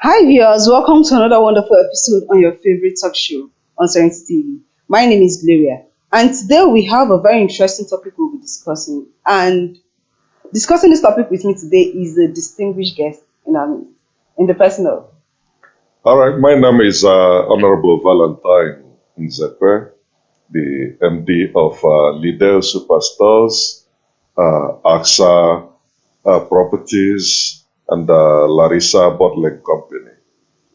Hi viewers, welcome to another wonderful episode on your favorite talk show on Serenity TV. My name is Gloria, and today we have a very interesting topic we'll be discussing. And discussing this topic with me today is a distinguished guest in our midst, in the person of. All right, my name is Honorable Valentine Nzepe, the MD of Lidl Superstores, AXA Properties, and Larissa Bottling Company.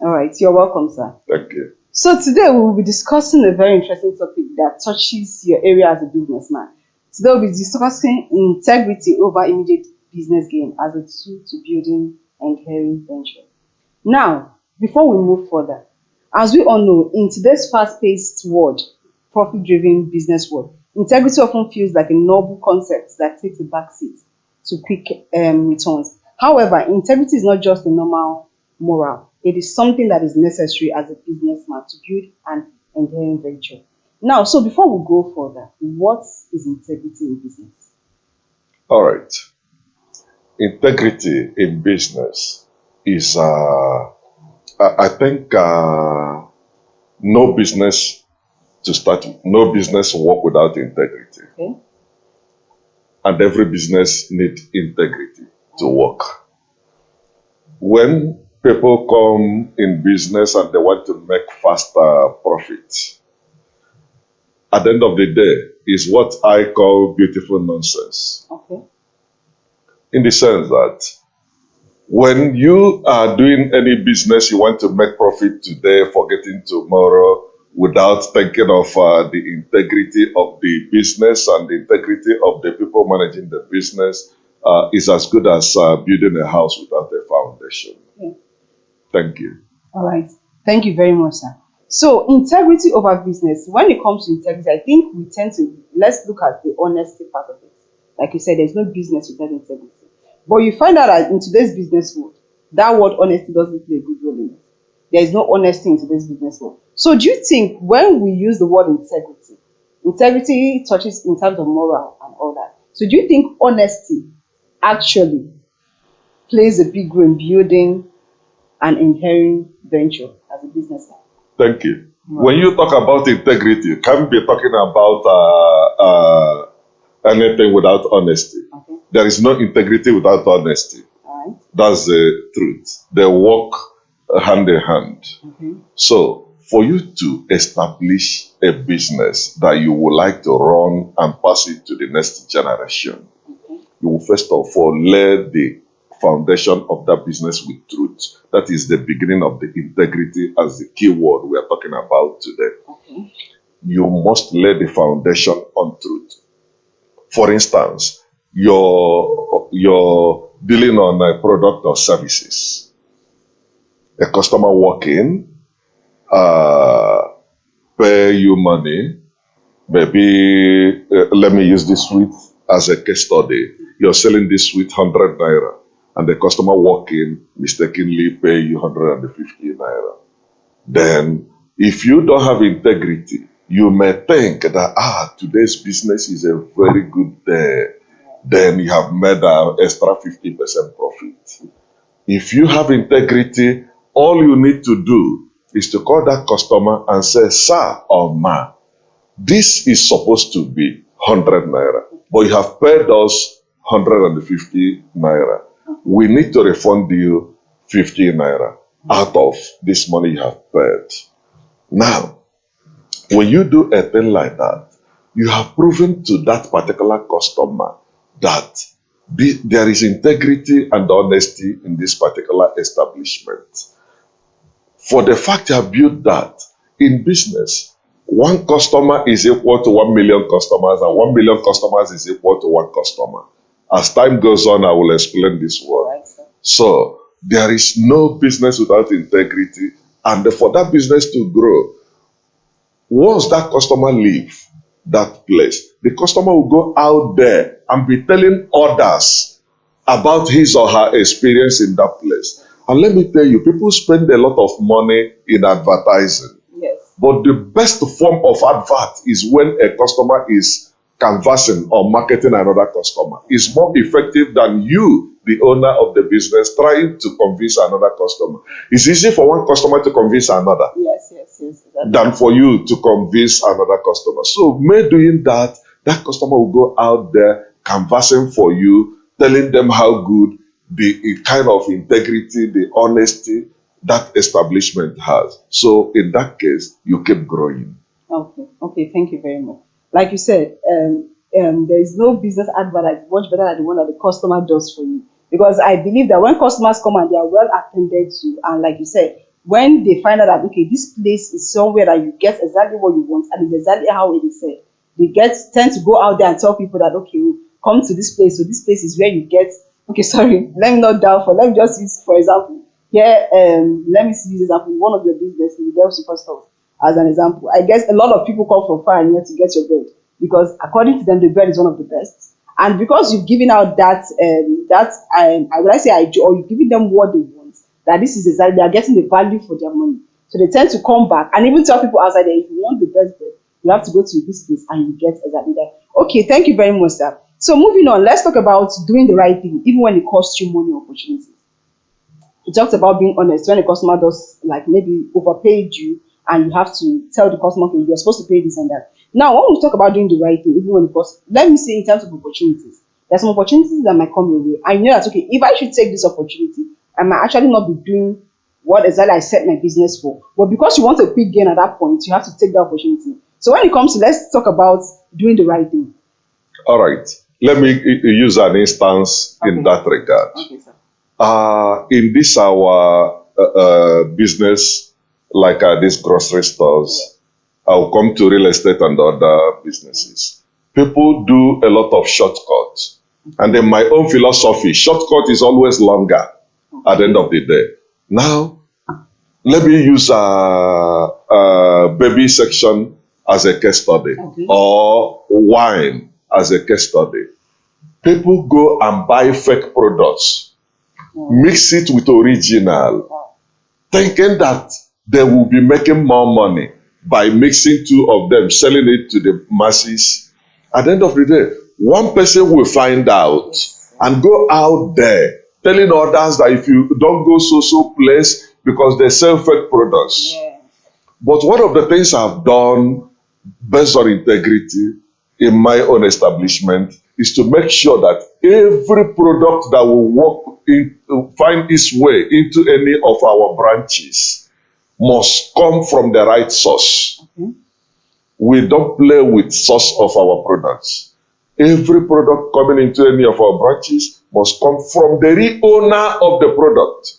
All right, you're welcome, sir. Thank you. So today we will be discussing a very interesting topic that touches your area as a businessman. Today we'll be discussing integrity over immediate business gain as a tool to building and carrying venture. Now, before we move further, as we all know, in today's fast-paced world, profit-driven business world, integrity often feels like a noble concept that takes a backseat to quick returns. However, integrity is not just a normal moral. It is something that is necessary as a businessman to build an enduring venture. Now, so before we go further, what is integrity in business? All right. Integrity in business is, I think, no business no business work without integrity. Okay. And every business needs integrity to work. When people come in business and they want to make faster profits, at the end of the day, is what I call beautiful nonsense. Okay. In the sense that when you are doing any business, you want to make profit today, forgetting tomorrow, without thinking of the integrity of the business and the integrity of the people managing the business, is as good as building a house without a foundation. Yeah. Thank you. All right. Thank you very much, sir. So, integrity over business. When it comes to integrity, I think we tend to, let's look at the honesty part of it. Like you said, there's no business without integrity. But you find out that in today's business world, that word honesty doesn't play a good role in it. There is no honesty in today's business world. So, do you think when we use the word integrity touches in terms of moral and all that. So, do you think honesty actually plays a big role in building an inherent venture as a businessman? Thank you. When you talk about integrity, you can't be talking about anything without honesty. Okay. There is no integrity without honesty. All right. That's the truth. They work hand in hand. Okay. So, for you to establish a business that you would like to run and pass it to the next generation, you will first of all lay the foundation of that business with truth. That is the beginning of the integrity as the key word we are talking about today. Okay. You must lay the foundation on truth. For instance, you're dealing on a product or services. A customer walk in, pay you money, maybe, let me use this sweet as a case study. You're selling this sweet 100 naira, and the customer walk in, mistakenly pay you 150 naira. Then, if you don't have integrity, you may think that, today's business is a very good day. Then you have made an extra 50% profit. If you have integrity, all you need to do is to call that customer and say, sir or ma, this is supposed to be 100 naira, but you have paid us 150 naira. We need to refund you 50 naira out of this money you have paid. Now, when you do a thing like that, you have proven to that particular customer that there is integrity and honesty in this particular establishment. For the fact you have built that in business, one customer is equal to 1 million customers, and 1 million customers is equal to one customer. As time goes on, I will explain this word. So, there is no business without integrity, and for that business to grow, once that customer leaves that place, the customer will go out there and be telling others about his or her experience in that place. And let me tell you, people spend a lot of money in advertising. Yes. But the best form of advert is when a customer is canvassing or marketing another customer. It's more effective than you, the owner of the business trying to convince another customer. It's easy for one customer to convince another Yes, yes, yes. Exactly. than for you to convince another customer. So, may doing that, that customer will go out there canvassing for you, telling them how good the kind of integrity, the honesty that establishment has. So, in that case, you keep growing. Okay, okay, thank you very much. Like you said, there is no business advert that is much better than the one that the customer does for you. Because I believe that when customers come and they are well attended to, and like you said, when they find out that okay, this place is somewhere that you get exactly what you want and it's exactly how it is said, they tend to go out there and tell people that okay, come to this place. So this place is where you get. Okay, sorry, let me not down for. Let me just use for example. Here, let me see this example. One of your businesses, the Dell Superstore, as an example. I guess a lot of people come from far and near to get your bread because according to them, the bread is one of the best. And because you've given out I would say or you've given them what they want, that this is exactly, they are getting the value for their money. So they tend to come back and even tell people outside there, if you want the best bread, you have to go to this place and you get exactly that. Okay, thank you very much, sir. So moving on, let's talk about doing the right thing, even when it costs you money or opportunities. We talked about being honest when a customer does like maybe overpaid you and you have to tell the customer, okay, you're supposed to pay this and that. Now, when we talk about doing the right thing, even when it costs, let me say in terms of opportunities, there's some opportunities that might come your way. And you know that, okay, if I should take this opportunity, I might actually not be doing what exactly I set my business for. But because you want a quick gain at that point, you have to take that opportunity. So when it comes to, let's talk about doing the right thing. All right. Let me use an instance in that regard. Okay, sir. In this our business, like these grocery stores, I'll come to real estate and other businesses. People do a lot of shortcuts. And in my own philosophy, shortcut is always longer at the end of the day. Now, let me use a baby section as a case study, or wine as a case study. People go and buy fake products, mix it with original, thinking that they will be making more money by mixing two of them, selling it to the masses. At the end of the day, one person will find out and go out there telling others that if you don't go so place because they sell fake products. Yeah. But one of the things I've done based on integrity in my own establishment is to make sure that every product that will find its way into any of our branches must come from the right source. We don't play with source of our products. Every product coming into any of our branches must come from the real owner of the product.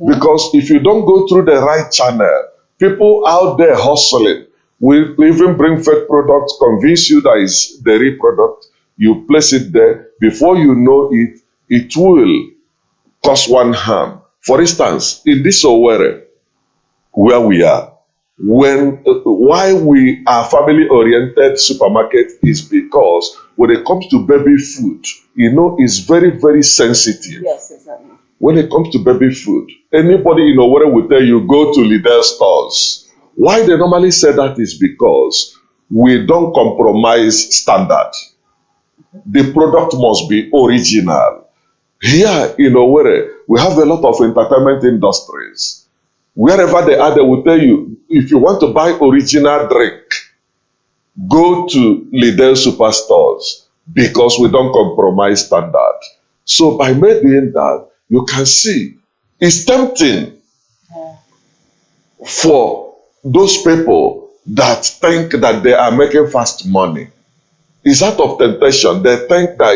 Because if you don't go through the right channel, people out there hustling will even bring fake products, convince you that it's the real product. You place it there. Before you know it, it will cause one harm. For instance, in this Owerri, where we are, why we are family-oriented supermarket is because when it comes to baby food, it's very, very sensitive. Yes, exactly. When it comes to baby food, anybody in Owerri will tell you, go to Lidl stores. Why they normally say that is because we don't compromise standard. The product must be original. Here in Owerri, we have a lot of entertainment industries. Wherever they are, they will tell you, if you want to buy original drink, go to Lidl superstores because we don't compromise standard. So by doing that, you can see it's tempting for those people that think that they are making fast money. It's out of temptation. They think that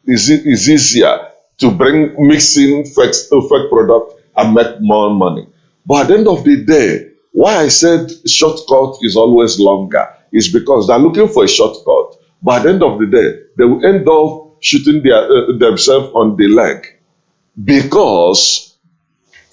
it's easier to bring mixing fake product and make more money. But at the end of the day, why I said shortcut is always longer is because they're looking for a shortcut. But at the end of the day, they will end up shooting themselves on the leg. Because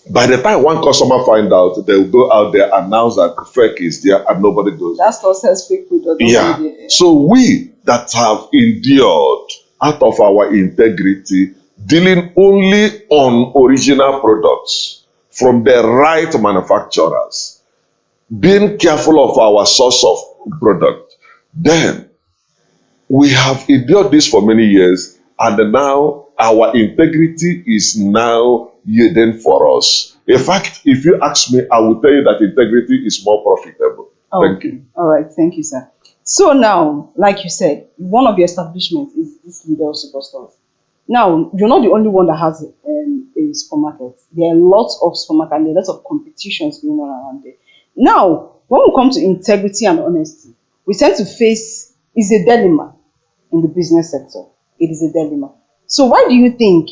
by the time one customer find out, they will go out there, announce that fake is there, and nobody goes. That's what says fake product. Yeah. So we that have endured out of our integrity, dealing only on original products from the right manufacturers, being careful of our source of product, then we have endured this for many years, and now our integrity is now yielding for us. In fact, if you ask me, I will tell you that integrity is more profitable. Thank you. All right, thank you, sir. So now, like you said, one of your establishments is this Lidl Superstores. Now, you're not the only one that has a supermarket. There are lots of supermarkets and there are lots of competitions going on around there. Now, when we come to integrity and honesty, we tend to face is a dilemma in the business sector. It is a dilemma. So why do you think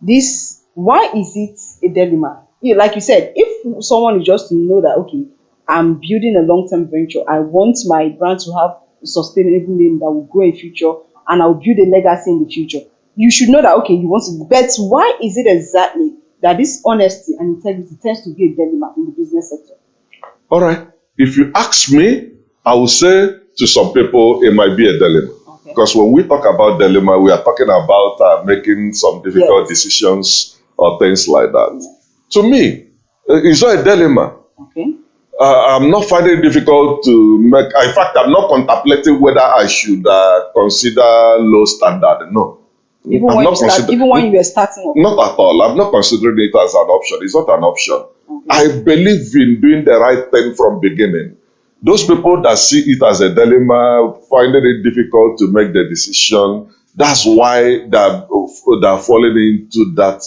this, why is it a dilemma? Like you said, if someone is just to know that, okay, I'm building a long-term venture, I want my brand to have a sustainable name that will grow in future, and I'll build a legacy in the future. You should know that, okay, you want to, but why is it exactly that this honesty and integrity tends to be a dilemma in the business sector? All right. If you ask me, I will say to some people it might be a dilemma. Okay. Because when we talk about dilemma, we are talking about making some difficult decisions or things like that. To me, it's not a dilemma. Okay. I'm not finding it difficult to make. In fact, I'm not contemplating whether I should consider low standard. No. Even when you were starting up? Not at all. I'm not considering it as an option. It's not an option. Okay. I believe in doing the right thing from beginning. Those people that see it as a dilemma, finding it difficult to make the decision, that's why they're falling into that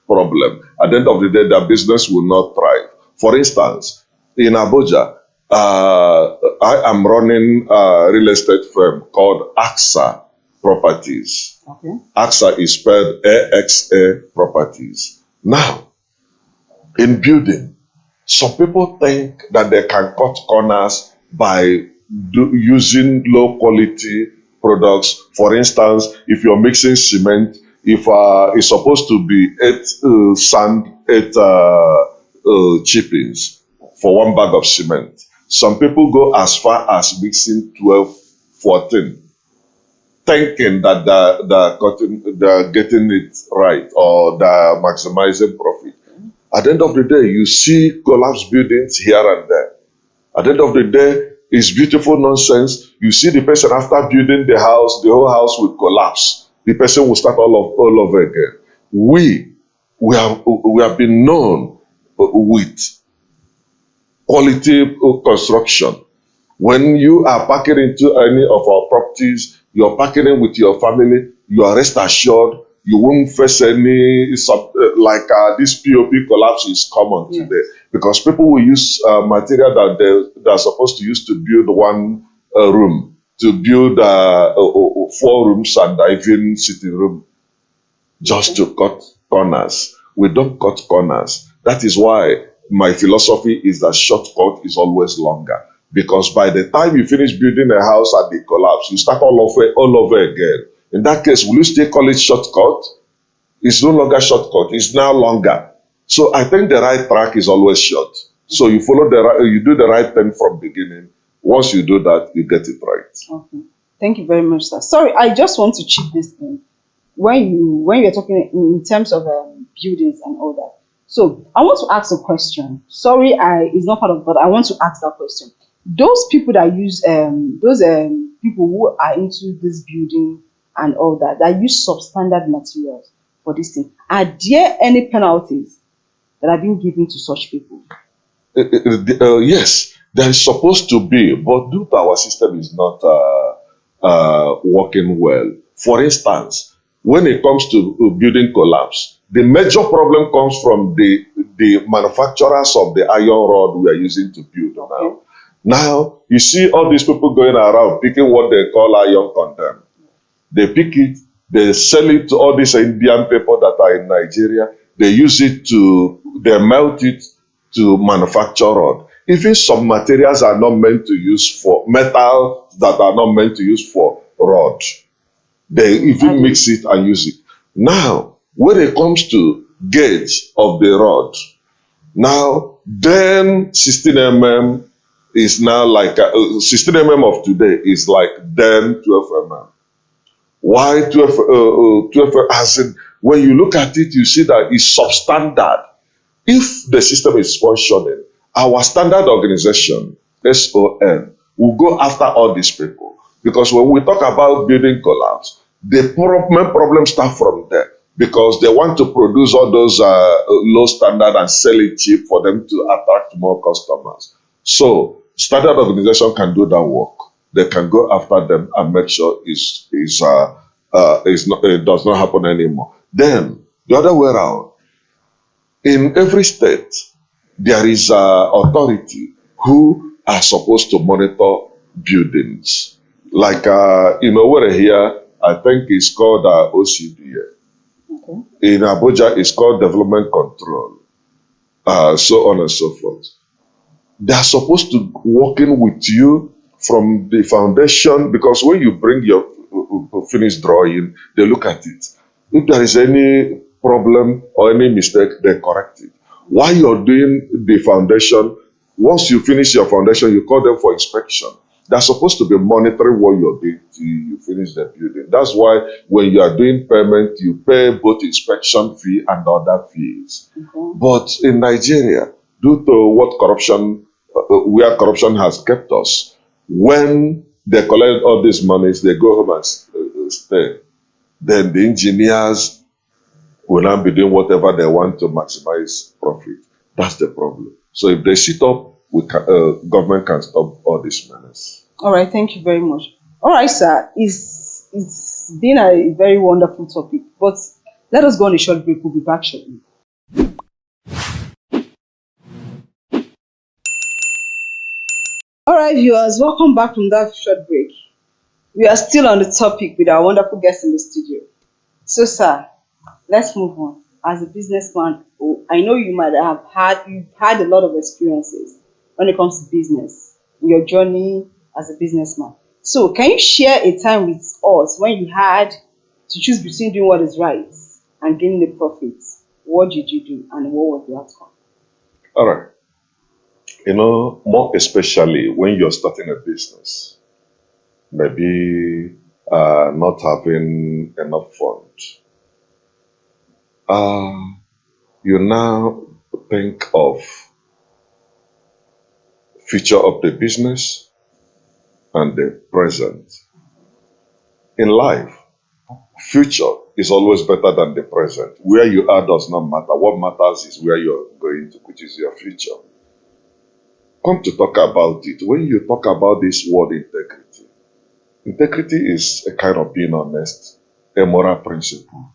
problem. At the end of the day, their business will not thrive. For instance, in Abuja, I am running a real estate firm called AXA Properties. Okay. AXA is spelled AXA Properties. Now, in building, some people think that they can cut corners by using low quality products. For instance, if you're mixing cement, if it's supposed to be 8 sand, 8 chippings for 1 bag of cement. Some people go as far as mixing 12, 14. Thinking that they're getting it right or they're maximizing profit. At the end of the day, you see collapsed buildings here and there. At the end of the day, it's beautiful nonsense. You see the person after building the house, the whole house will collapse. The person will start all over again. We have been known with quality construction. When you are packing into any of our properties, you're packing in with your family, you are rest assured, you won't face any, this POP collapse is common today. Because people will use material that they're supposed to use to build 1 room, to build 4 rooms and even sitting room, just to cut corners. We don't cut corners. That is why my philosophy is that shortcut is always longer. Because by the time you finish building a house and it collapse, you start all over again. In that case, will you still call it shortcut? It's no longer shortcut. It's now longer. So I think the right track is always short. So you you do the right thing from beginning. Once you do that, you get it right. Okay. Thank you very much, sir. Sorry, I just want to chip this in. When you're talking in terms of buildings and all that. So I want to ask a question. Sorry, it's not part of, but I want to ask that question. Those people that use people who are into this building and all that use substandard materials for this thing, are there any penalties that are being given to such people? Yes, there is supposed to be, but due to our system is not working well. For instance, when it comes to building collapse, the major problem comes from the manufacturers of the iron rod we are using to build now. Now, you see all these people going around picking what they call iron condemn. They pick it, they sell it to all these Indian people that are in Nigeria. They use it they melt it to manufacture rod. Even some materials are not meant to use for metal that are not meant to use for rod. They even mix it and use it. Now, when it comes to gauge of the rod, now, then 16 mm is now like 16 mm of today is like then 12 mm. Why 12 as in, when you look at it, you see that it's substandard. If the system is functioning, our standard organization, SON, will go after all these people. Because when we talk about building collapse, the main problem starts from there. because they want to produce all those low standard and sell it cheap for them to attract more customers. So standard organization can do that work. They can go after them and make sure it does not happen anymore. Then the other way around, in every state, there is authority who are supposed to monitor buildings. Like, where here, I think it's called OCDA. Okay. In Abuja, it's called Development Control, so on and so forth. They are supposed to working with you from the foundation, because when you bring your finished drawing, they look at it. If there is any problem or any mistake, they correct it. While you're doing the foundation, once you finish your foundation, you call them for inspection. They're supposed to be monitoring what you're doing till you finish the building. That's why when you are doing payment, you pay both inspection fee and other fees. Okay. But in Nigeria, due to what where corruption has kept us, when they collect all these monies, they go home and stay. Then the engineers will now be doing whatever they want to maximize profit. That's the problem. So if they sit up, government can stop all this menace. All right, thank you very much. All right, sir. It's been a very wonderful topic, but let us go on a short break. We'll be back shortly. All right, viewers, welcome back from that short break. We are still on the topic with our wonderful guest in the studio. So, sir, let's move on. As a businessman, I know you've had a lot of experiences when it comes to business, in your journey as a businessman. So, can you share a time with us when you had to choose between doing what is right and gaining the profits? What did you do, and what was the outcome? All right. More especially when you're starting a business, maybe not having enough funds. You now think of future of the business and the present. In life, future is always better than the present. Where you are does not matter. What matters is where you're going to, which is your future. Come to talk about it. When you talk about this word integrity, integrity is a kind of being honest, a moral principle,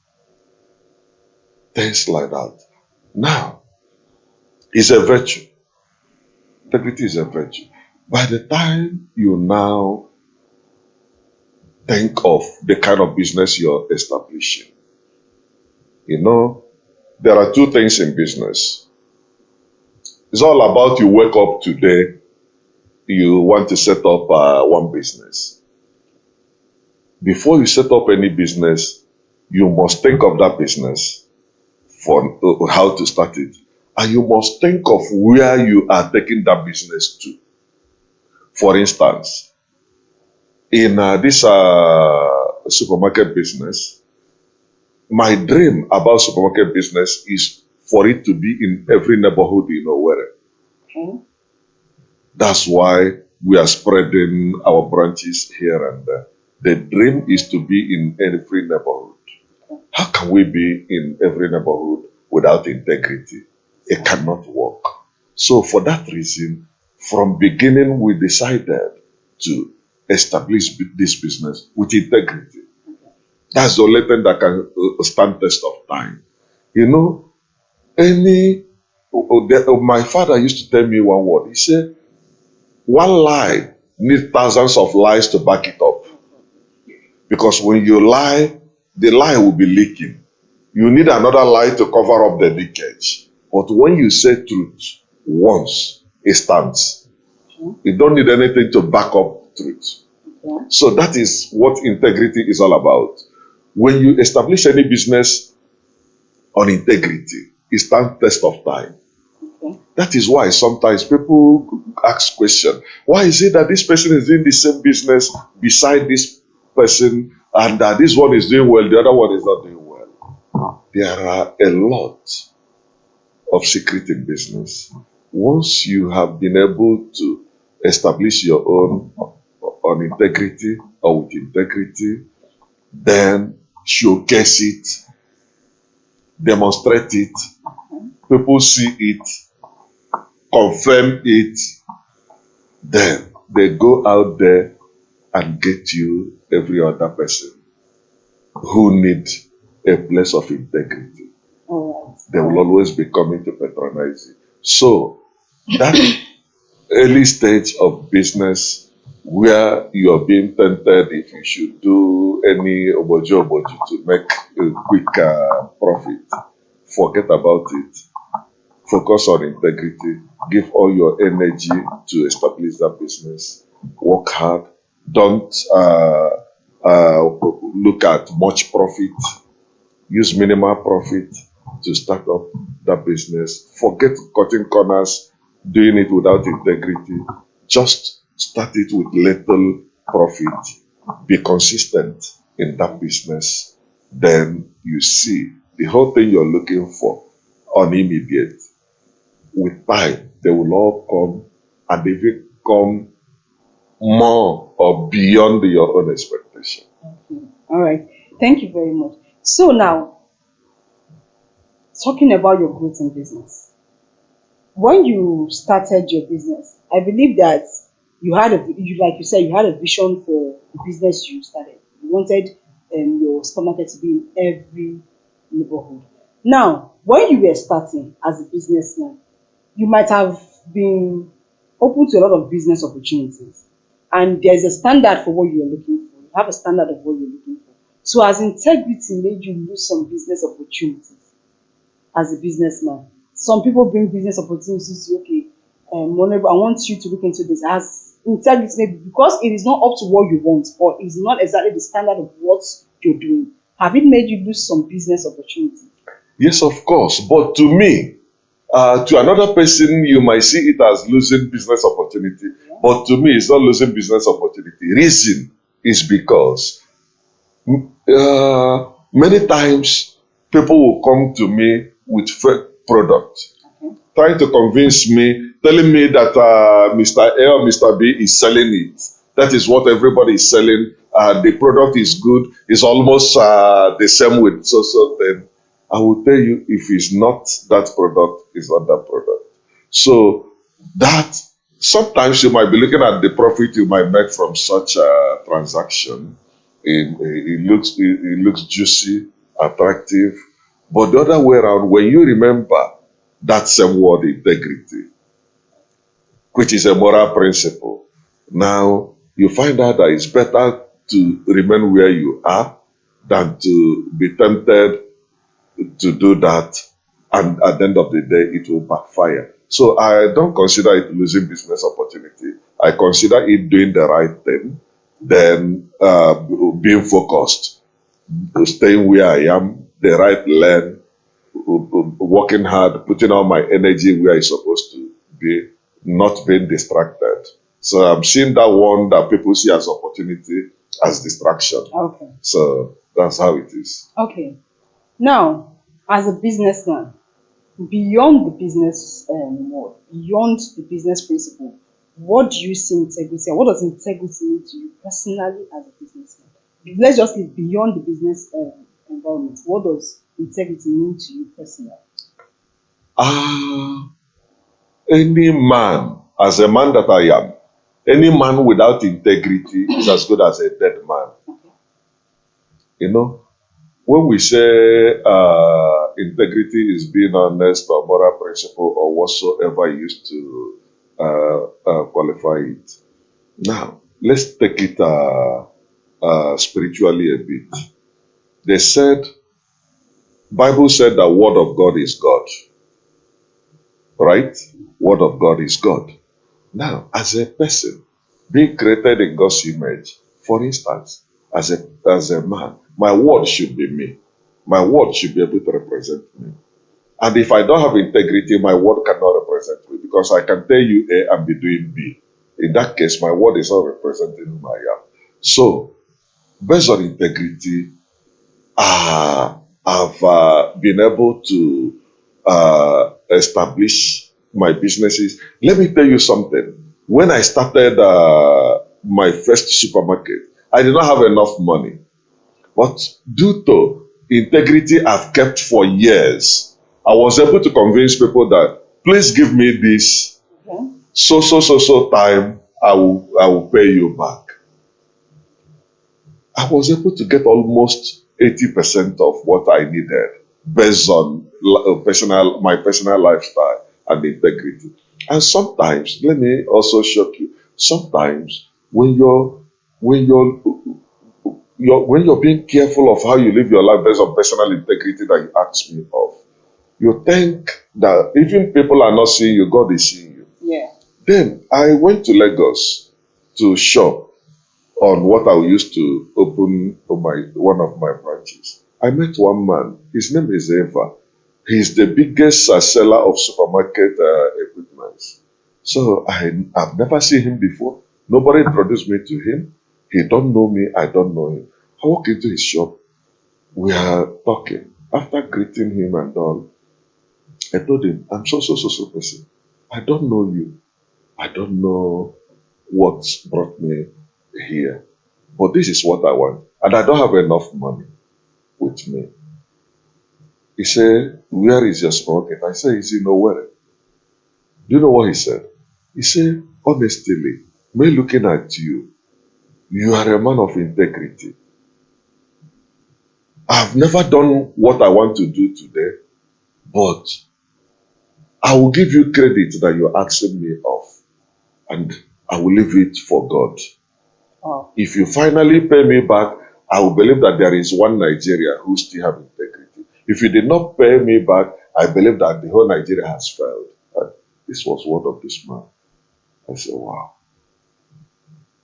things like that. Now, it's a virtue. Integrity is a virtue. By the time you now think of the kind of business you're establishing, there are two things in business. It's all about you wake up today, you want to set up one business. Before you set up any business, you must think of that business for how to start it. And you must think of where you are taking that business to. For instance, in this supermarket business, my dream about supermarket business is for it to be in every neighborhood in Owerri. Okay. That's why we are spreading our branches here and there. The dream is to be in every neighborhood. How can we be in every neighborhood without integrity? It cannot work. So for that reason, from beginning, we decided to establish this business with integrity. That's the only thing that can stand test of time. My father used to tell me one word. He said, one lie needs thousands of lies to back it up. Because when you lie, the lie will be leaking. You need another lie to cover up the leakage. But when you say truth once, it stands. You don't need anything to back up truth. Okay. So that is what integrity is all about. When you establish any business on integrity, it stands test of time. Okay. That is why sometimes people ask questions. Why is it that this person is doing the same business beside this person, and that this one is doing well, the other one is not doing well? There are a lot of secret in business. Once you have been able to establish your own on integrity or with integrity, then showcase it demonstrate it, people see it, confirm it, then they go out there and get you every other person who need a place of integrity. All right. They will always be coming to patronize you. So that early stage of business where you are being tempted if you should do any obojo to make a quick profit, forget about it. Focus on integrity. Give all your energy to establish that business. Work hard. Don't look at much profit. Use minimal profit to start up that business. Forget cutting corners, doing it without integrity. Just start it with little profit. Be consistent in that business. Then you see the whole thing you're looking for on immediate. With time, they will all come and even come more or beyond your own expectation. All right. Thank you very much. So now, talking about your growth in business. When you started your business, I believe that like you said, you had a vision for the business you started. You wanted your supermarket to be in every neighborhood. Now, when you were starting as a businessman, you might have been open to a lot of business opportunities. And there's a standard for what you're looking for. You have a standard of what you're looking for. So has integrity made you lose some business opportunities as a businessman? Some people bring business opportunities to, okay, whenever I want you to look into this, as integrity, maybe because it is not up to what you want, or it's not exactly the standard of what you're doing. Have it made you lose some business opportunities? Yes, of course. But to me, to another person, you might see it as losing business opportunity. Yeah. But to me, it's not losing business opportunity. Reason is because many times people will come to me with fake product, trying to convince me, telling me that Mr. A or Mr. B is selling it. That is what everybody is selling. The product is good. It's almost the same with so then. I will tell you, if it's not that product, it's not that product. So that sometimes you might be looking at the profit you might make from such a transaction. It looks juicy, attractive. But the other way around, when you remember that same word, integrity, which is a moral principle, now you find out that it's better to remain where you are than to be tempted to do that, and at the end of the day it will backfire. So I don't consider it losing business opportunity. I consider it doing the right thing, then being focused, staying where I am, the right lane, working hard, putting all my energy where it's supposed to be, not being distracted. So I'm seeing that one that people see as opportunity as distraction. Okay. So that's how it is. Okay. Now, as a businessman, beyond the business world, beyond the business principle, what do you see integrity, and what does integrity mean to you personally as a businessman? Let's just live beyond the business environment. What does integrity mean to you personally? Any man, as a man that I am, any man without integrity is as good as a dead man. You know, when we say integrity is being honest or moral principle or whatsoever used to qualify it. Now, let's take it spiritually a bit. They said, Bible said that word of God is God. Right? Word of God is God. Now, as a person, being created in God's image, for instance, as a man, my word should be me. My word should be able to represent me. And if I don't have integrity, my word cannot represent me, because I can tell you A and be doing B. In that case, my word is not representing who I am. So, based on integrity, I've been able to establish my businesses. Let me tell you something. When I started my first supermarket, I did not have enough money. But due to integrity I've kept for years. I was able to convince people that please give me this Okay. so time, I will pay you back. I was able to get almost 80% of what I needed based on my personal lifestyle and integrity. And sometimes, let me also shock you. Sometimes, when you're being careful of how you live your life based on personal integrity that you asked me of, you think that even people are not seeing you, God is seeing you. Yeah. Then I went to Lagos to shop on what I used to open one of my branches. I met one man. His name is Eva. He's the biggest seller of supermarket equipment. So I've never seen him before. Nobody introduced me to him. He don't know me. I don't know him. I walk into his shop. We are talking. After greeting him and all, I told him, I'm so person. I don't know you. I don't know what brought me here. But this is what I want. And I don't have enough money with me. He said, where is your supermarket? I said, it's in nowhere. Do you know what he said? He said, honestly, me looking at you, you are a man of integrity. I've never done what I want to do today, but I will give you credit that you're asking me of, and I will leave it for God. Oh. If you finally pay me back, I will believe that there is one Nigeria who still have integrity. If you did not pay me back, I believe that the whole Nigeria has failed. And this was word of this man. I said, wow.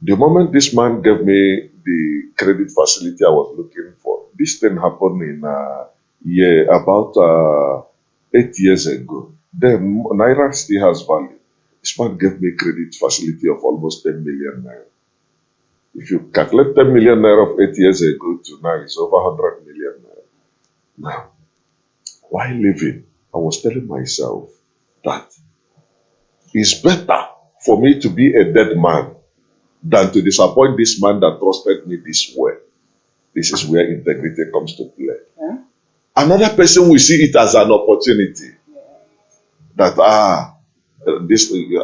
The moment this man gave me the credit facility I was looking for, this thing happened in about 8 years ago. Then Naira still has value. This man gave me credit facility of almost 10 million Naira. If you calculate 10 million Naira of 8 years ago to now, it's over 100 million Naira. Now, while living, I was telling myself that it's better for me to be a dead man than to disappoint this man that trusted me this way. This is where integrity comes to play. Yeah. Another person will see it as an opportunity. That,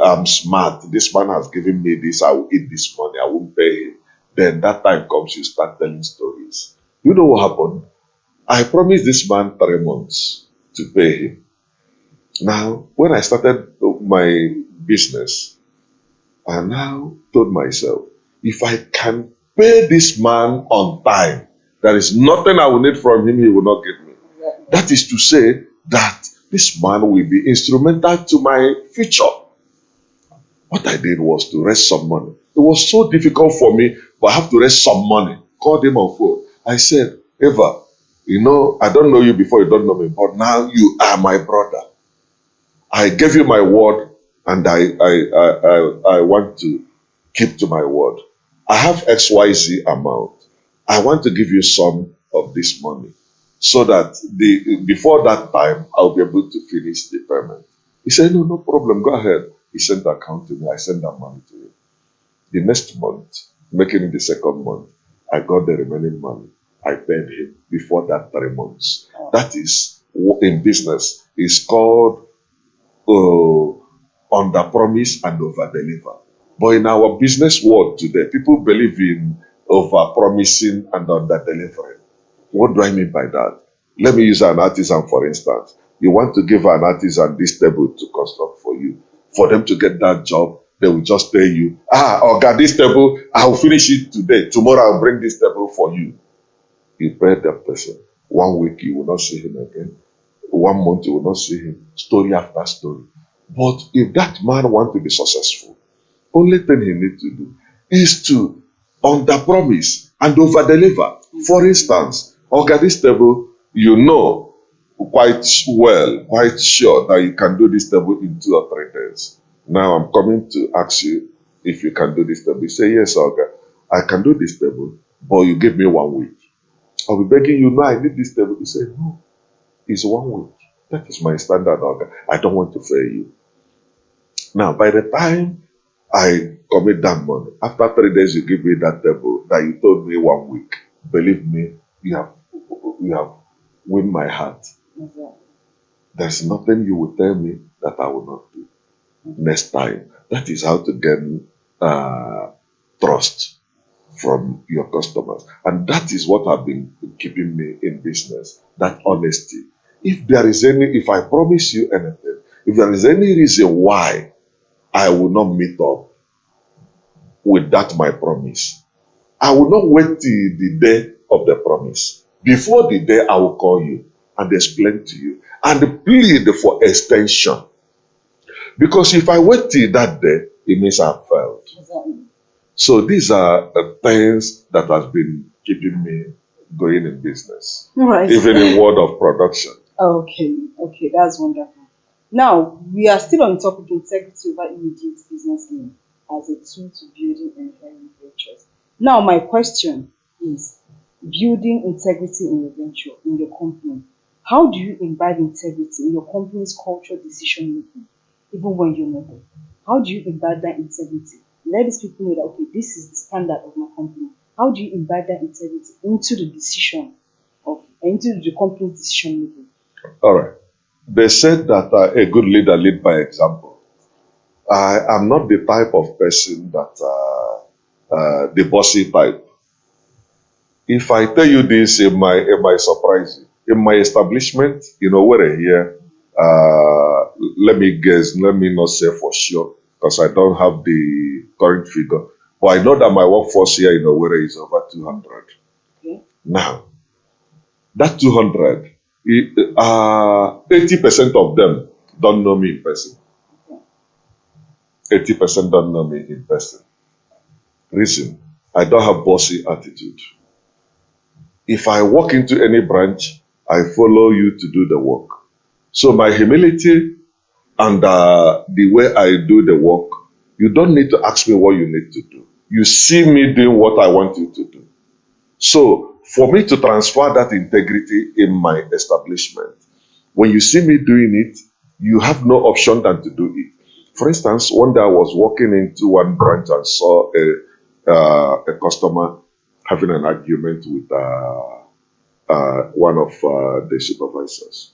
I'm smart. This man has given me this. I will eat this money. I won't pay him. Then that time comes, you start telling stories. You know what happened? I promised this man 3 months to pay him. Now, when I started my business, I now told myself, if I can pay this man on time, there is nothing I will need from him he will not give me. That is to say that this man will be instrumental to my future. What I did was to raise some money. It was so difficult for me, but I have to raise some money. Called him on phone. I said, Eva, I don't know you before, you don't know me, but now you are my brother. I gave you my word, and I want to keep to my word. I have XYZ amount. I want to give you some of this money so that before that time, I'll be able to finish the payment. He said, no problem, go ahead. He sent the account to me. I sent that money to him. The next month, making it the second month, I got the remaining money. I paid him before that 3 months. That is, in business, is called under promise and over deliver. But in our business world today, people believe in over promising and under delivering. What do I mean by that? Let me use an artisan for instance. You want to give an artisan this table to construct for you. For them to get that job, they will just tell you, okay, this table, I'll finish it today. Tomorrow I'll bring this table for you. You pay that person. 1 week you will not see him again. 1 month you will not see him. Story after story. But if that man wants to be successful, only thing he needs to do is to under promise and over deliver. For instance, okay, this table, you know quite well, quite sure that you can do this table in 2 or 3 days. Now I'm coming to ask you if you can do this table. You say, yes, okay, I can do this table, but you give me 1 week. I'll be begging you, no, I need this table. You say, no, it's 1 week. That is my standard order. I don't want to fail you. Now, by the time I commit that money, after 3 days, you give me that table that you told me 1 week. Believe me, you have win my heart. Exactly. There's nothing you will tell me that I will not do next time. That is how to gain trust from your customers. And that is what has been keeping me in business, that honesty. If I promise you anything, if there is any reason why I will not meet up with that my promise, I will not wait till the day of the promise. Before the day, I will call you and explain to you and plead for extension. Because if I wait till that day, it means I've failed. Exactly. So these are the things that has been keeping me going in business, Right. even in world of production. Okay, okay, that's wonderful. Now, we are still on topic integrity over immediate business gain as a tool to building and earning ventures. Now, my question is building integrity in your venture, in your company. How do you imbibe integrity in your company's culture decision making, even when you're not there? How do you imbibe that integrity? Let these people know that, okay, this is the standard of my company. How do you imbibe that integrity into the decision into the company's decision making? All right. They said that a good leader lead by example. I am not the type of person that the bossy type. If I tell you this, it might surprise you. In my establishment, where here, let me guess, let me not say for sure, because I don't have the current figure. But I know that my workforce here in Owerri is over 200. Okay. Now, that 200, 80% of them don't know me in person. 80% don't know me in person. Reason, I don't have bossy attitude. If I walk into any branch, I follow you to do the work. So my humility and the way I do the work, you don't need to ask me what you need to do. You see me doing what I want you to do. So for me to transfer that integrity in my establishment, when you see me doing it, you have no option than to do it. For instance, one day I was walking into one branch and saw a customer having an argument with one of the supervisors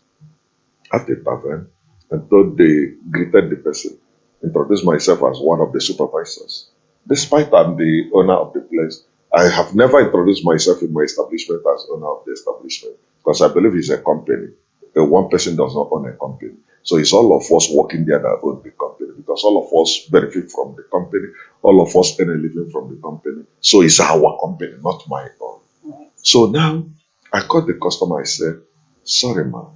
at the tavern, and thought they greeted the person, introduced myself as one of the supervisors. Despite I'm the owner of the place, I have never introduced myself in my establishment as owner of the establishment because I believe it's a company. One person does not own a company. So it's all of us working there that own the company because all of us benefit from the company, all of us earn a living from the company. So it's our company, not my own. Right. So now I called the customer, I said, sorry, ma,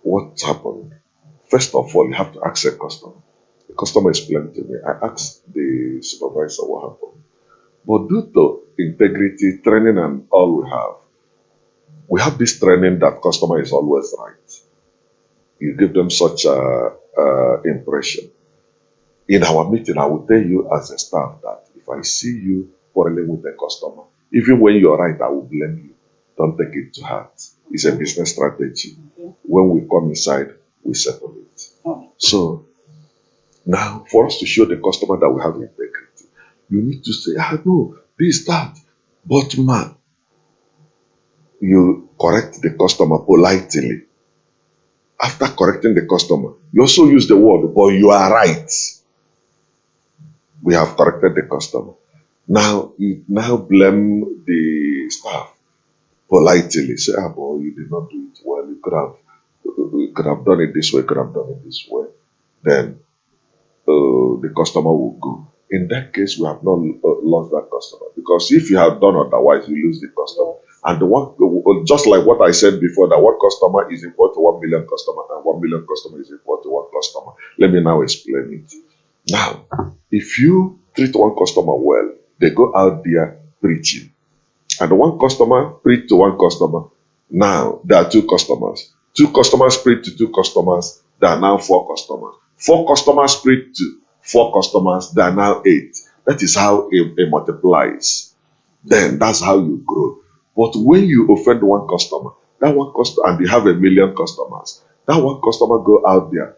what happened? First of all, you have to ask a customer. The customer explained to me. I asked the supervisor what happened. But due to integrity, training, and all we have this training that customer is always right. You give them such a impression. In our meeting, I will tell you as a staff that if I see you quarreling with a customer, even when you're right, I will blame you. Don't take it to heart. It's a business strategy. Okay. When we come inside, we settle it. Oh, So now, for us to show the customer that we have integrity, you need to say, no, this, that. But man, you correct the customer politely. After correcting the customer, you also use the word, but you are right. We have corrected the customer. Now, you now blame the staff politely. Say, boy, you did not do it well. You could have done it this way, could have done it this way. Then the customer will go. In that case, we have not lost that customer because if you have done otherwise, you lose the customer. And the one, just like what I said before, that one customer is equal to 1 million customer, and 1 million customer is equal to one customer. Let me now explain it. Now, if you treat one customer well, they go out there preaching, and the one customer preach to one customer. Now there are two customers. Two customers preach to two customers. There are now four customers. Four customers preach to four customers. There are now 8. That is how it multiplies. Then that's how you grow. But when you offend one customer, that one customer, and you have 1 million customers, that one customer go out there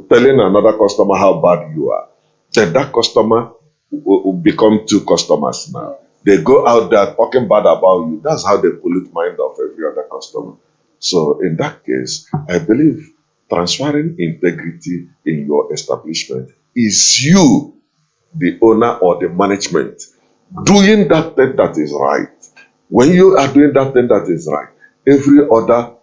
telling another customer how bad you are. Then that customer will become two customers now. They go out there talking bad about you. That's how they pollute mind of every other customer. So in that case, I believe transferring integrity in your establishment is you, the owner or the management, doing that thing that is right. When you are doing that thing that is right, every other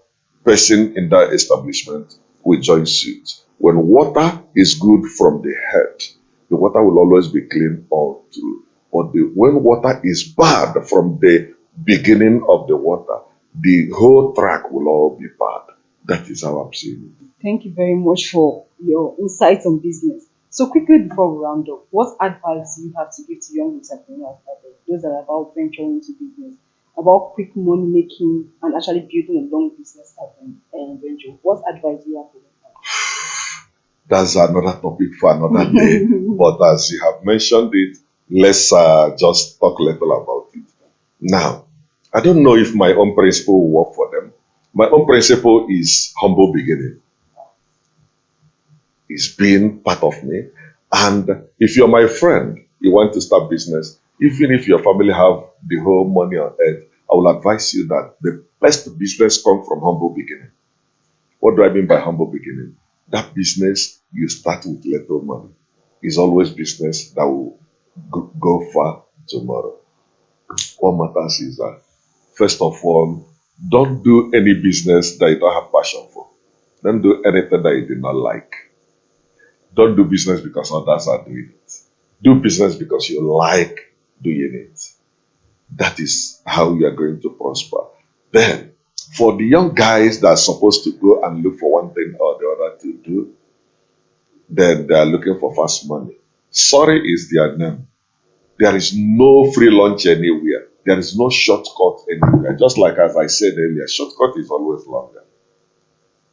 person in that establishment will join suit. When water is good from the head, the water will always be clean all through. But when water is bad from the beginning of the water, the whole track will all be bad. That is how I'm seeing it. Thank you very much for your insights on business. So quickly before we round up, what advice do you have to give to young entrepreneurs out there, those that are about venturing into business, about quick money making and actually building a long business venture? What advice do you have for them? That's another topic for another day. But as you have mentioned it, let's just talk a little about it. Now, I don't know if my own principle will work for them. My own principle is humble beginning. It's being part of me. And if you're my friend, you want to start business, even if your family have the whole money on earth, I will advise you that the best business comes from humble beginning. What do I mean by humble beginning? That business you start with little money is always business that will go far tomorrow. What matters is that, first of all, don't do any business that you don't have passion for. Don't do anything that you do not like. Don't do business because others are doing it. Do business because you like doing it. That is how you are going to prosper. Then, for the young guys that are supposed to go and look for one thing or the other to do, then they are looking for fast money. Sorry is their name. There is no free lunch anywhere. There is no shortcut anywhere. Just like as I said earlier, shortcut is always longer.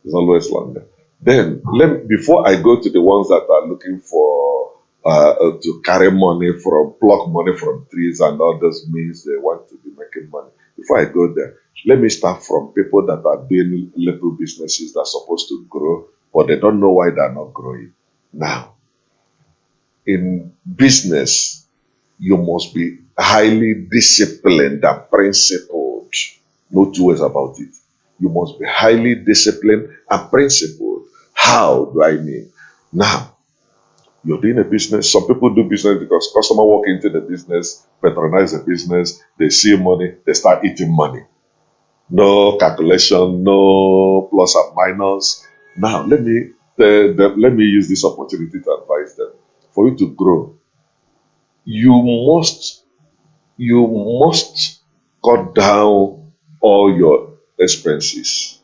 It's always longer. Then, before I go to the ones that are looking for to carry money from, pluck money from trees and all those means they want to be making money. Before I go there, let me start from people that are doing little businesses that are supposed to grow, but they don't know why they're not growing. Now, in business, you must be highly disciplined and principled. No two ways about it. You must be highly disciplined and principled. How do I mean? Now, you're doing a business. Some people do business because customer walk into the business, patronize the business, they see money, they start eating money. No calculation, no plus and minus. Now, let me use this opportunity to advise them. For you to grow, you must cut down all your expenses.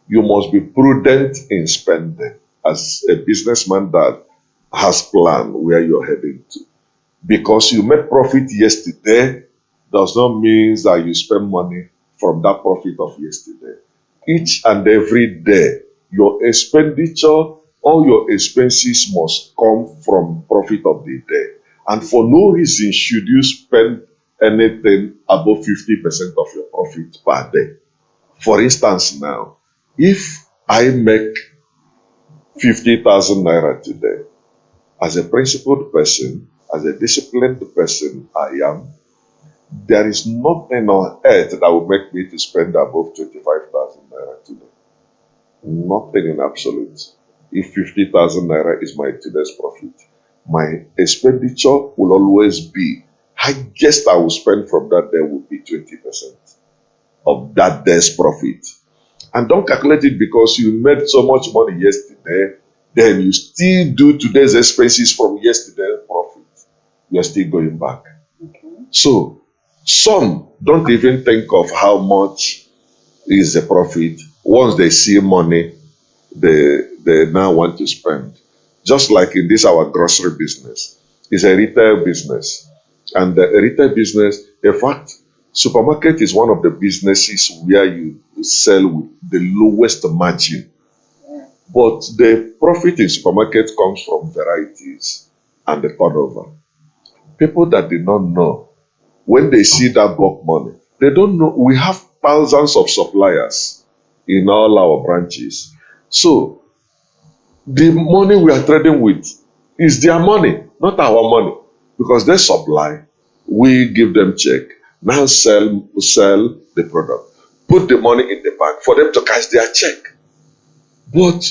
You must be prudent in spending as a businessman that has planned where you're heading to. Because you made profit yesterday does not mean that you spend money from that profit of yesterday. Each and every day, your expenditure, all your expenses must come from profit of the day. And for no reason should you spend anything above 50% of your profit per day. For instance, now, if I make 50,000 naira today, as a principled person, as a disciplined person I am, there is nothing on earth that will make me to spend above 25,000 naira today. Nothing in absolute. If 50,000 naira is my today's profit, my expenditure will always be, highest I will spend from that day will be 20% of that day's profit. And don't calculate it because you made so much money yesterday, then you still do today's expenses from yesterday's profit. You're still going back. Okay. So, some don't even think of how much is the profit. Once they see money, they now want to spend. Just like in this our grocery business. It's a retail business. And the retail business, in fact, supermarket is one of the businesses where you sell with the lowest margin. But the profit in supermarket comes from varieties and the turnover. People that did not know, when they see that bulk money, they don't know. We have thousands of suppliers in all our branches. So the money we are trading with is their money, not our money, because they supply We give them check. Now sell the product. Put the money in the bank for them to cash their check. But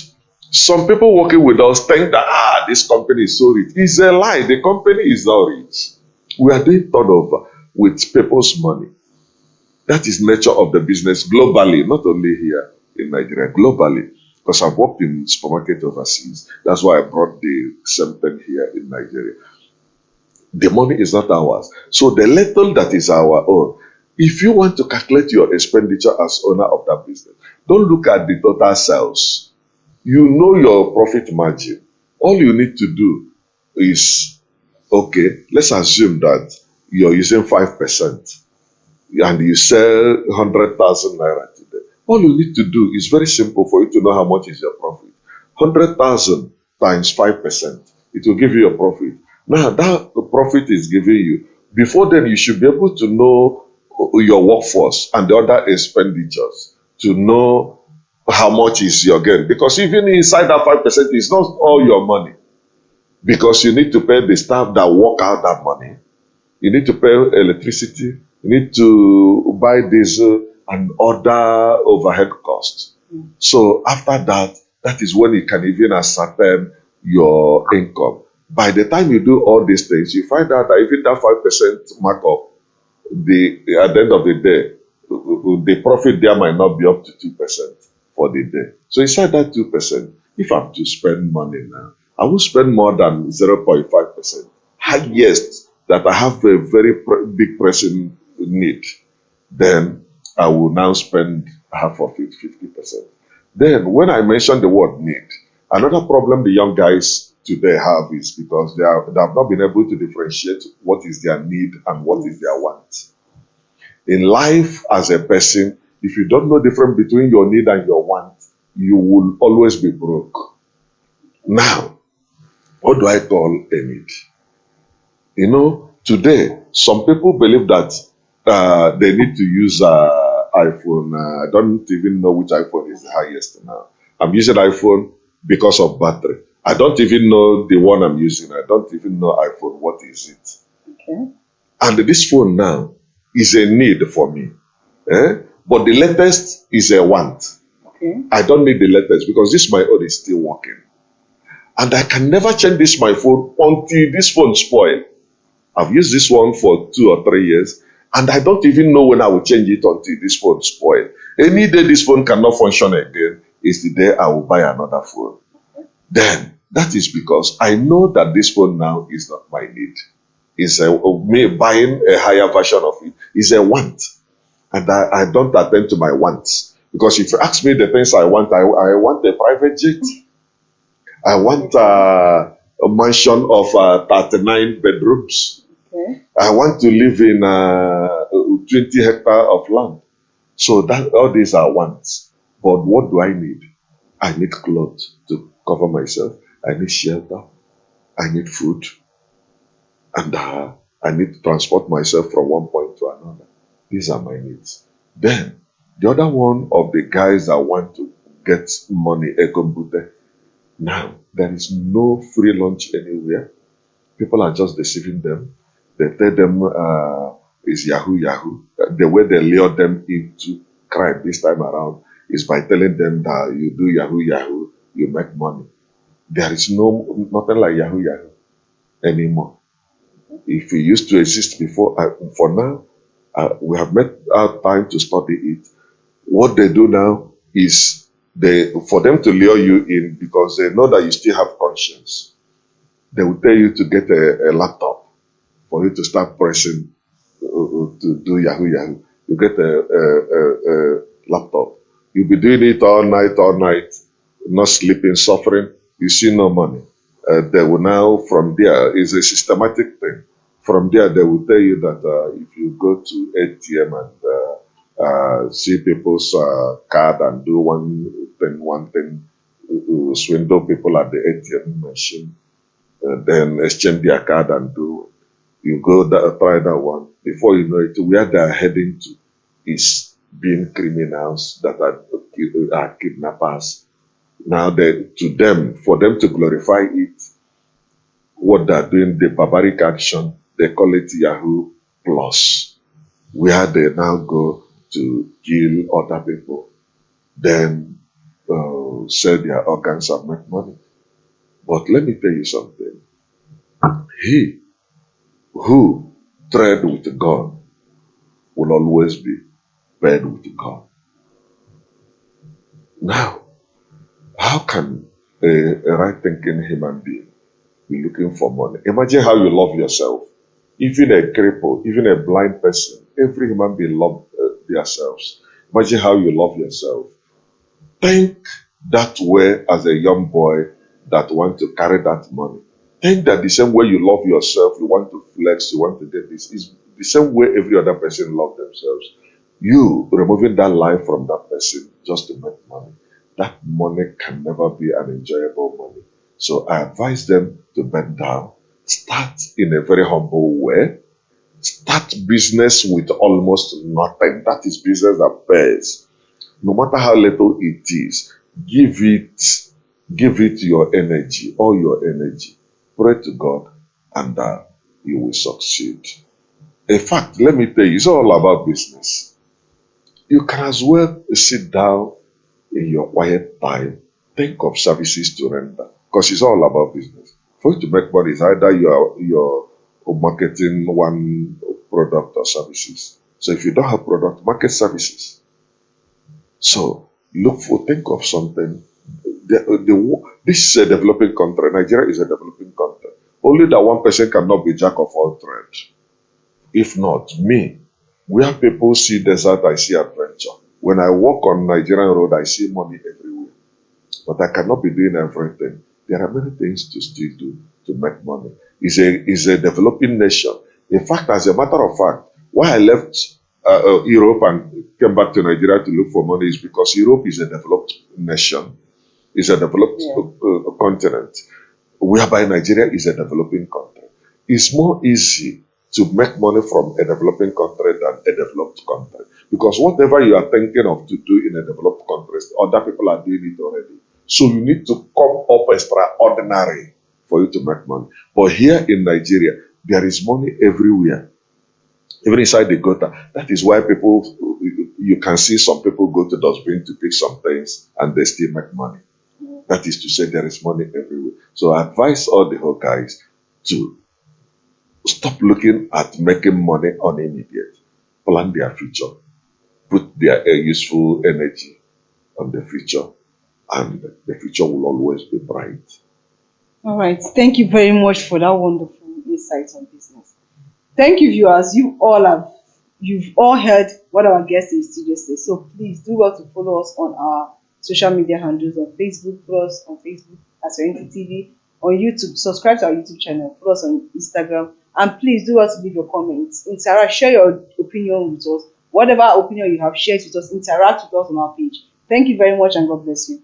some people working with us think that this company is so rich. It's a lie. The company is not rich. We are doing turnover with people's money. That is nature of the business globally, not only here in Nigeria, globally. Because I've worked in supermarket overseas. That's why I brought the same thing here in Nigeria. The money is not ours. So the little that is our own, if you want to calculate your expenditure as owner of that business, don't look at the total sales. You know your profit margin. All you need to do is, okay, let's assume that you're using 5% and you sell 100,000 naira today. All you need to do is very simple for you to know how much is your profit. 100,000 times 5%. It will give you a profit. Now that profit is giving you, before then you should be able to know your workforce and the other expenditures to know how much is your gain. Because even inside that 5%, it's not all your money. Because you need to pay the staff that work out that money. You need to pay electricity. You need to buy diesel and other overhead costs. So after that, that is when you can even ascertain your income. By the time you do all these things, you find out that even that 5% markup, at the end of the day, the profit there might not be up to 2% for the day. So inside that 2%, if I'm to spend money now, I will spend more than 0.5%. Highest that I have a very big pressing need, then I will now spend half of it, 50%. Then when I mention the word need, another problem the young guys today have is because they have not been able to differentiate what is their need and what is their want. In life as a person, if you don't know the difference between your need and your want, you will always be broke. Now, what do I call a need? You know, today, some people believe that they need to use iPhone. I don't even know which iPhone is the highest now. I'm using iPhone because of battery. I don't even know the one I'm using. I don't even know iPhone. What is it? Okay. And this phone now is a need for me. But the latest is a want. Okay. I don't need the latest because this my own is still working. And I can never change this my phone until this phone spoil. I've used this one for 2 or 3 years, and I don't even know when I will change it until this phone spoil. Any day this phone cannot function again is the day I will buy another phone. Then that is because I know that this phone now is not my need. It's me buying a higher version of it is a want. And I don't attend to my wants. Because if you ask me the things I want a private jet. I want a mansion of 39 bedrooms. Okay. I want to live in 20 hectares of land. So that all these are wants. But what do I need? I need clothes to cover myself. I need shelter. I need food. And I need to transport myself from one point to another. These are my needs. Then, the other one of the guys that want to get money, ekombute. Now, there is no free lunch anywhere. People are just deceiving them. They tell them it's Yahoo Yahoo. The way they lure them into crime this time around is by telling them that you do Yahoo Yahoo, you make money. There is nothing like Yahoo Yahoo anymore. If it used to exist before, for now, we have made our time to study it. What they do now is for them to lure you in because they know that you still have conscience. They will tell you to get a laptop for you to start pressing to do Yahoo Yahoo. You get a laptop. You'll be doing it all night, not sleeping, suffering. You see no money. They will now, from there, it's a systematic thing. From there, they will tell you that if you go to ATM and see people's card and do one thing, swindle people at the ATM machine, then exchange their card and you go try that one. Before you know it, where they are heading to is being criminals that are kidnappers. Now, for them to glorify it, what they're doing, the barbaric action, they call it Yahoo plus where they now go to kill other people, then sell their organs and make money. But let me tell you something. He who tread with God will always be fed with God. Now, how can a right-thinking human being be looking for money? Imagine how you love yourself. Even a cripple, even a blind person, every human being love themselves. Imagine how you love yourself. Think that way as a young boy that want to carry that money. Think that the same way you love yourself, you want to flex, you want to get this, is the same way every other person love themselves. You removing that life from that person just to make money. That money can never be an enjoyable money. So I advise them to bend down, start in a very humble way, start business with almost nothing. That is business that pays. No matter how little it is, give it your energy, all your energy. Pray to God, and you will succeed. In fact, let me tell you, it's all about business. You can as well sit down in your quiet time, think of services to render, because it's all about business. For you to make money, it's either you're marketing one product or services. So if you don't have product, market services. So think of something. This is a developing country. Nigeria is a developing country. Only that one person cannot be jack of all trades. If not, me, where people see desert, I see adventure. When I walk on Nigerian road, I see money everywhere. But I cannot be doing everything. There are many things to still do to make money. It's a developing nation. In fact, as a matter of fact, why I left Europe and came back to Nigeria to look for money is because Europe is a developed nation. It's a developed continent, whereby Nigeria is a developing country. It's more easy to make money from a developing country than a developed country. Because whatever you are thinking of to do in a developed country, other people are doing it already. So you need to come up extraordinary for you to make money. But here in Nigeria, there is money everywhere, even inside the gutter. That is why you can see some people go to dustbin to pick some things and they still make money. That is to say, there is money everywhere. So I advise all the whole guys to stop looking at making money on immediate. Plan their future. Put their useful energy on the future. And the future will always be bright. All right. Thank you very much for that wonderful insight on business. Thank you, viewers. You've all heard what our guest in the studio says. So please do well to follow us on our social media handles on Facebook, follow us on Facebook as Serenity TV, on YouTube, subscribe to our YouTube channel, follow us on Instagram, and please do well to leave your comments. Interact, share your opinion with us. Whatever opinion you have, share it with us, interact with us on our page. Thank you very much and God bless you.